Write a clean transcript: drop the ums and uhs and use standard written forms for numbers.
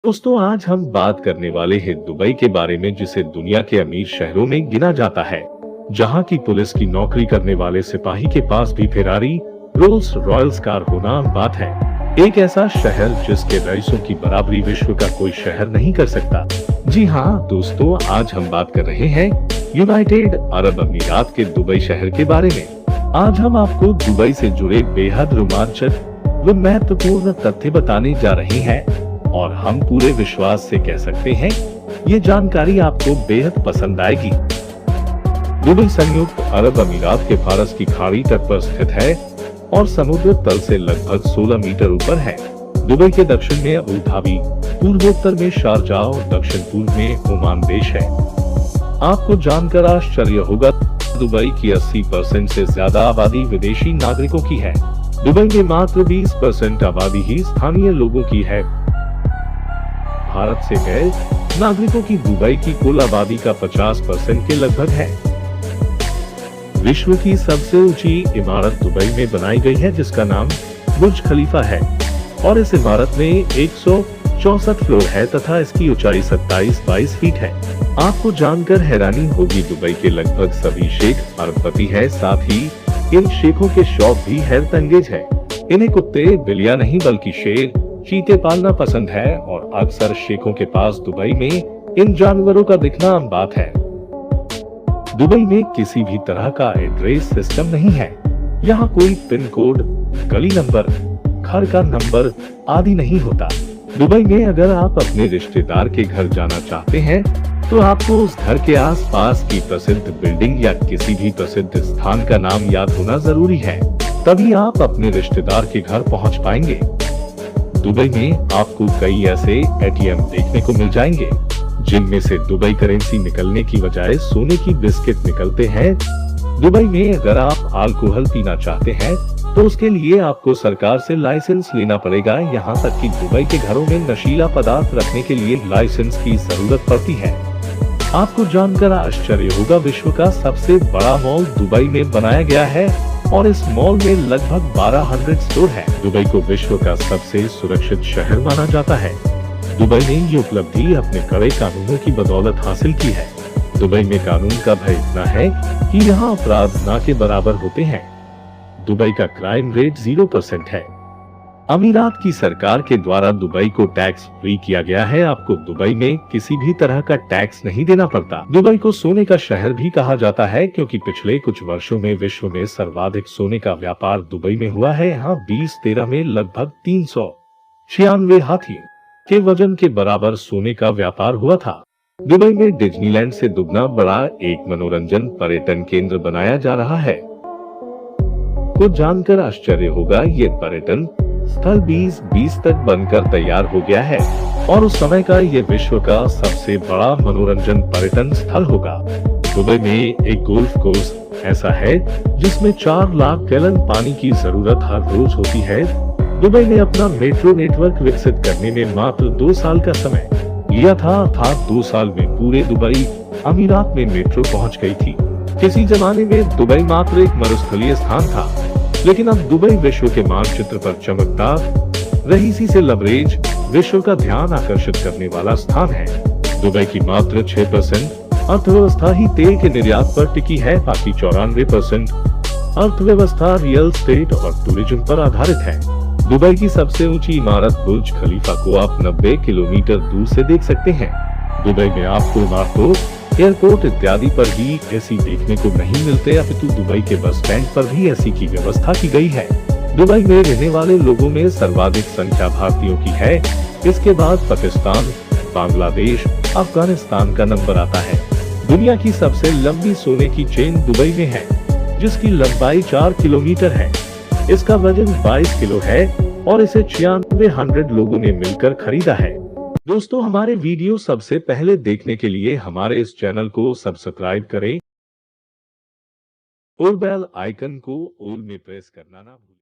दोस्तों आज हम बात करने वाले हैं दुबई के बारे में, जिसे दुनिया के अमीर शहरों में गिना जाता है, जहां की पुलिस की नौकरी करने वाले सिपाही के पास भी फेरारी रोल्स रॉयल्स कार होना आम बात है। एक ऐसा शहर जिसके रईसों की बराबरी विश्व का कोई शहर नहीं कर सकता। जी हाँ दोस्तों, आज हम बात कर रहे हैं यूनाइटेड अरब अमीरात के दुबई शहर के बारे में। आज हम आपको दुबई से जुड़े बेहद रोमांचक व महत्वपूर्ण तथ्य बताने जा रहे हैं और हम पूरे विश्वास से कह सकते हैं ये जानकारी आपको बेहद पसंद आएगी। दुबई संयुक्त अरब अमीरात के फारस की खाड़ी तट पर स्थित है और समुद्र तल से लगभग 16 मीटर ऊपर है। दुबई के दक्षिण में अबू धाबी, पूर्वोत्तर में शारजाह और दक्षिण पूर्व में ओमान देश है। आपको जानकर आश्चर्य होगा, दुबई की 80% से ज्यादा आबादी विदेशी नागरिकों की है। दुबई में मात्र 20% आबादी ही स्थानीय लोगों की है। भारत से गए नागरिकों की दुबई की कुल आबादी का 50% के लगभग है। विश्व की सबसे ऊंची इमारत दुबई में बनाई गई है, जिसका नाम बुर्ज खलीफा है और इस इमारत में 164 फ्लोर है तथा इसकी ऊंचाई 27-22 फीट है। आपको जानकर हैरानी होगी, दुबई के लगभग सभी शेख अरबपति हैं। साथ ही इन शेखों के शौक भी हैरत अंगेज है। इन्हें कुत्ते, बिल्लियां नहीं बल्कि शेर, चीते पालना पसंद है और अक्सर शेखों के पास दुबई में इन जानवरों का दिखना आम बात है। दुबई में किसी भी तरह का एड्रेस सिस्टम नहीं है। यहाँ कोई पिन कोड, गली नंबर, घर का नंबर आदि नहीं होता। दुबई में अगर आप अपने रिश्तेदार के घर जाना चाहते हैं तो आपको उस घर के आसपास की प्रसिद्ध बिल्डिंग या किसी भी प्रसिद्ध स्थान का नाम याद होना जरूरी है, तभी आप अपने रिश्तेदार के घर पहुँच पाएंगे। दुबई में आपको कई ऐसे एटीएम देखने को मिल जाएंगे जिनमें से दुबई करेंसी निकलने की बजाय सोने की बिस्किट निकलते हैं। दुबई में अगर आप अल्कोहल पीना चाहते हैं तो उसके लिए आपको सरकार से लाइसेंस लेना पड़ेगा। यहाँ तक कि दुबई के घरों में नशीला पदार्थ रखने के लिए लाइसेंस की जरूरत पड़ती है। आपको जानकर आश्चर्य होगा, विश्व का सबसे बड़ा मॉल दुबई में बनाया गया है और इस मॉल में लगभग 1200 स्टोर है। दुबई को विश्व का सबसे सुरक्षित शहर माना जाता है। दुबई ने ये उपलब्धि अपने कड़े कानूनों की बदौलत हासिल की है। दुबई में कानून का भय इतना है कि यहाँ अपराध ना के बराबर होते हैं। दुबई का क्राइम रेट 0% है। अमीरात की सरकार के द्वारा दुबई को टैक्स फ्री किया गया है। आपको दुबई में किसी भी तरह का टैक्स नहीं देना पड़ता। दुबई को सोने का शहर भी कहा जाता है क्योंकि पिछले कुछ वर्षों में विश्व में सर्वाधिक सोने का व्यापार दुबई में हुआ है। यहाँ 2013 में लगभग 396 हाथियों के वजन के बराबर सोने का व्यापार हुआ था। दुबई में डिज्नीलैंड से दुगना बड़ा एक मनोरंजन पर्यटन केंद्र बनाया जा रहा है। को जानकर आश्चर्य होगा, ये पर्यटन स्थल 2020 तक बनकर तैयार हो गया है और उस समय का ये विश्व का सबसे बड़ा मनोरंजन पर्यटन स्थल होगा। दुबई में एक गोल्फ कोर्स ऐसा है जिसमें 4 लाख गैलन पानी की जरूरत हर रोज होती है। दुबई ने अपना मेट्रो नेटवर्क विकसित करने में मात्र 2 साल का समय लिया था, अर्थात 2 साल में पूरे दुबई अमीरात में मेट्रो पहुंच गई थी। किसी जमाने में दुबई मात्र एक मरुस्थलीय स्थान था, लेकिन अब दुबई विश्व के मानचित्र पर चमकता रहीसी से लबरेज विश्व का ध्यान आकर्षित करने वाला स्थान है। दुबई की मात्र 6% अर्थव्यवस्था ही तेल के निर्यात पर टिकी है, बाकी 94% अर्थव्यवस्था रियल एस्टेट और टूरिज्म पर आधारित है। दुबई की सबसे ऊंची इमारत बुर्ज खलीफा को आप 90 किलोमीटर दूर से देख सकते हैं। दुबई में आपको इमारतों, एयरपोर्ट इत्यादि पर भी एसी देखने को नहीं मिलते, अपितु दुबई के बस स्टैंड पर भी एसी की व्यवस्था की गई है। दुबई में रहने वाले लोगों में सर्वाधिक संख्या भारतीयों की है। इसके बाद पाकिस्तान, बांग्लादेश, अफगानिस्तान का नंबर आता है। दुनिया की सबसे लंबी सोने की चेन दुबई में है, जिसकी लंबाई 4 किलोमीटर है। इसका वजन 22 किलो है और इसे 9600 लोगों ने मिलकर खरीदा है। दोस्तों, हमारे वीडियो सबसे पहले देखने के लिए हमारे इस चैनल को सब्सक्राइब करें और बेल आइकन को ऑल में प्रेस करना ना भूलें।